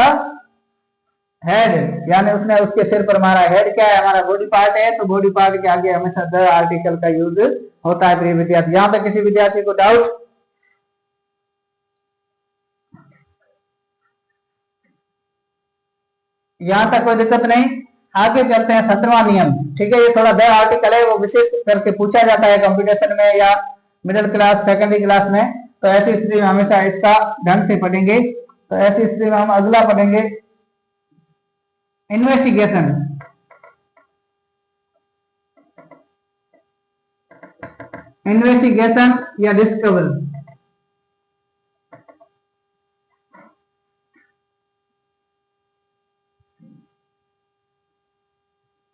head यानी उसने उसके सिर पर मारा। हेड क्या है? हमारा बॉडी पार्ट है, तो बॉडी पार्ट के आगे हमेशा द आर्टिकल का यूज होता है प्रिय विद्यार्थी। यहां तक किसी विद्यार्थी को डाउट? यहां तक कोई दिक्कत नहीं। आगे चलते हैं 17वां नियम। ठीक है, ये थोड़ा द आर्टिकल है, वो विशेष करके पूछा जाता है कंपटीशन में या मिडिल क्लास सेकेंडरी क्लास में, तो ऐसी स्थिति में हमेशा इसका ढंग से पढ़ेंगे। तो ऐसी स्थिति में हम अगला पढ़ेंगे इन्वेस्टिगेशन। इन्वेस्टिगेशन या डिस्कवर।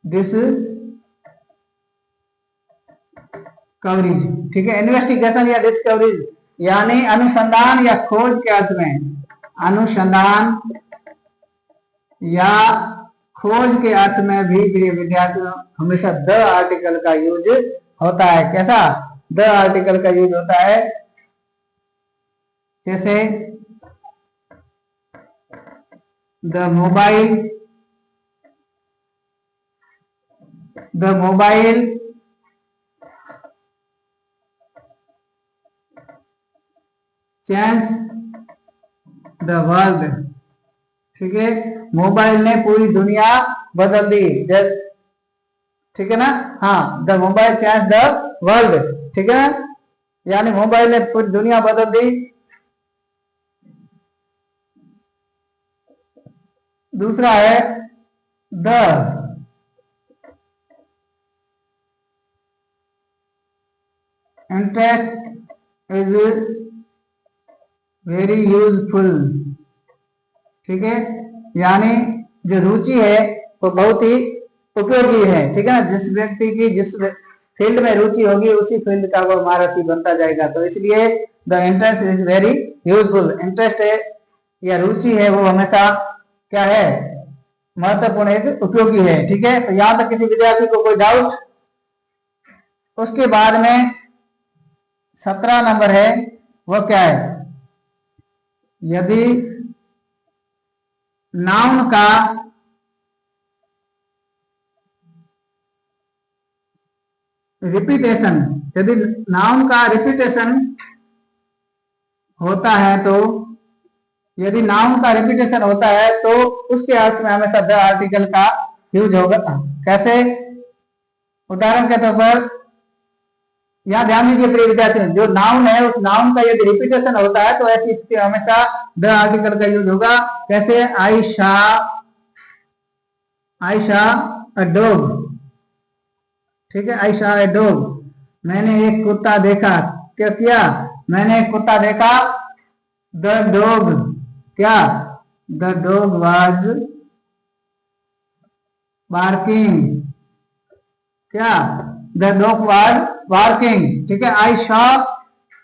डिस्कवरीज। ठीक है, इन्वेस्टिगेशन या डिस्कवरीज यानी अनुसंधान या खोज के अर्थ में, अनुसंधान या खोज के अर्थ में भी प्रिय विद्यार्थियों हमेशा द आर्टिकल का यूज होता है। कैसा? द आर्टिकल का यूज होता है। जैसे the mobile change the world. ठीक है, मोबाइल ने पूरी दुनिया बदल दी। ठीक है ना? हाँ, the mobile change the world. ठीक है ना? यानी मोबाइल ने पूरी दुनिया बदल दी। दूसरा है the interest is very useful. ठीक है, यानी जो रुचि है वो बहुत ही उपयोगी है। ठीक है ना? जिस व्यक्ति की जिस फील्ड में रुचि होगी उसी फील्ड का वो महारथी बनता जाएगा। तो इसलिए the interest is very useful. Interest है या रुचि है वो हमेशा क्या है? महत्वपूर्ण है, उपयोगी है। ठीक है, तो यहां तक किसी विद्यार्थी को कोई डाउट? उसके बाद में 17 नंबर है, वो क्या है? यदि नाउन का रिपीटेशन, यदि नाउन का रिपीटेशन होता है तो, यदि नाउन का रिपीटेशन होता है तो उसके अर्थ में हमेशा द आर्टिकल का यूज होगा। कैसे? उदाहरण के तौर पर यहाँ ध्यान दीजिए प्रिय विद्यार्थियों, जो नाउन है उस नाउन का यदि रिपीटेशन होता है तो ऐसी स्थिति में हमेशा द आर्टिकल का यूज होगा। कैसे? आई शा अ डॉग। ठीक है, आई शा ए डॉग, मैंने एक कुत्ता देखा। क्या किया? मैंने एक कुत्ता देखा। द डॉग क्या? The dog was barking. क्या? The dog was barking. ठीक है, आई शॉ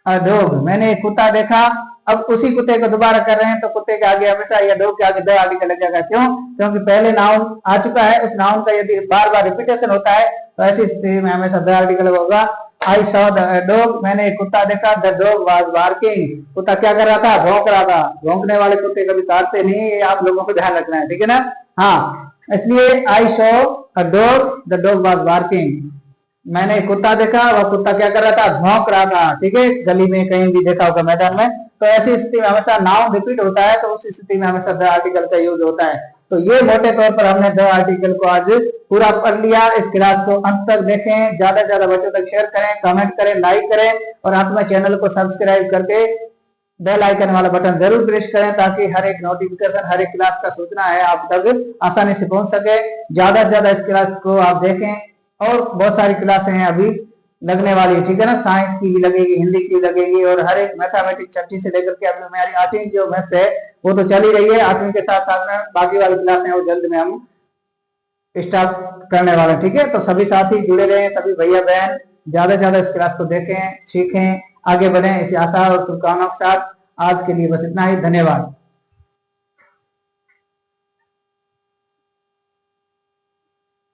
अ डॉग, मैंने एक कुत्ता देखा। अब उसी कुत्ते को दोबारा कर रहे हैं तो कुत्ते के आगे हमेशा या डॉग के आगे द आर्टिकल लग जाएगा। क्यों? क्योंकि पहले नाउन आ चुका है, उस नाउन का यदि बार बार रिपीटेशन होता है तो ऐसी स्थिति में हमेशा द आर्टिकल होगा। आई सॉ द डॉग, मैंने एक कुत्ता देखा। द डॉग वाज बार्किंग, कुत्ता क्या कर रहा था? भौंक रहा था। भौंकने वाले कुत्ते कभी काटते नहीं, ये आप लोगों को ध्यान रखना है। ठीक है ना? हाँ, इसलिए I saw a dog, the dog was barking, मैंने एक कुत्ता देखा, वह कुत्ता क्या कर रहा था? भौंक रहा था। ठीक है, गली में कहीं भी देखा होगा, मैदान में। तो ऐसी स्थिति में हमेशा नाउन रिपीट होता है तो उस स्थिति में हमेशा द आर्टिकल का यूज होता है। तो ये मोटे तौर पर हमने द आर्टिकल को आज पूरा पढ़ लिया। इस क्लास को अंत तक देखें, ज्यादा से ज्यादा बच्चों तक शेयर करें, कमेंट करें, लाइक करें और अंत में चैनल को सब्सक्राइब करके बेल आइकन वाला बटन जरूर प्रेस करें ताकि हर एक नोटिफिकेशन, हर एक क्लास का सूचना है आप तक आसानी से पहुंच सके। ज्यादा से ज्यादा इस क्लास को आप देखें और बहुत सारी क्लासें हैं अभी लगने वाली है। ठीक है ना? साइंस की भी लगेगी, हिंदी की लगेगी और हर एक मैथमेटिक्स छठी से लेकर के अभी हमारी 8वीं जो मैथ्स है वो तो चल ही रही है। 8वीं के साथ साथ में बाकी वाली क्लासें और जल्द में हम स्टार्ट करने वाले हैं। ठीक है, तो सभी साथी जुड़े रहे, सभी भैया बहन ज्यादा से ज्यादा इस क्लास को देखें, सीखें, आगे बढ़ें, इसी आशा और शुभकामनाओं के साथ आज के लिए बस इतना ही। धन्यवाद।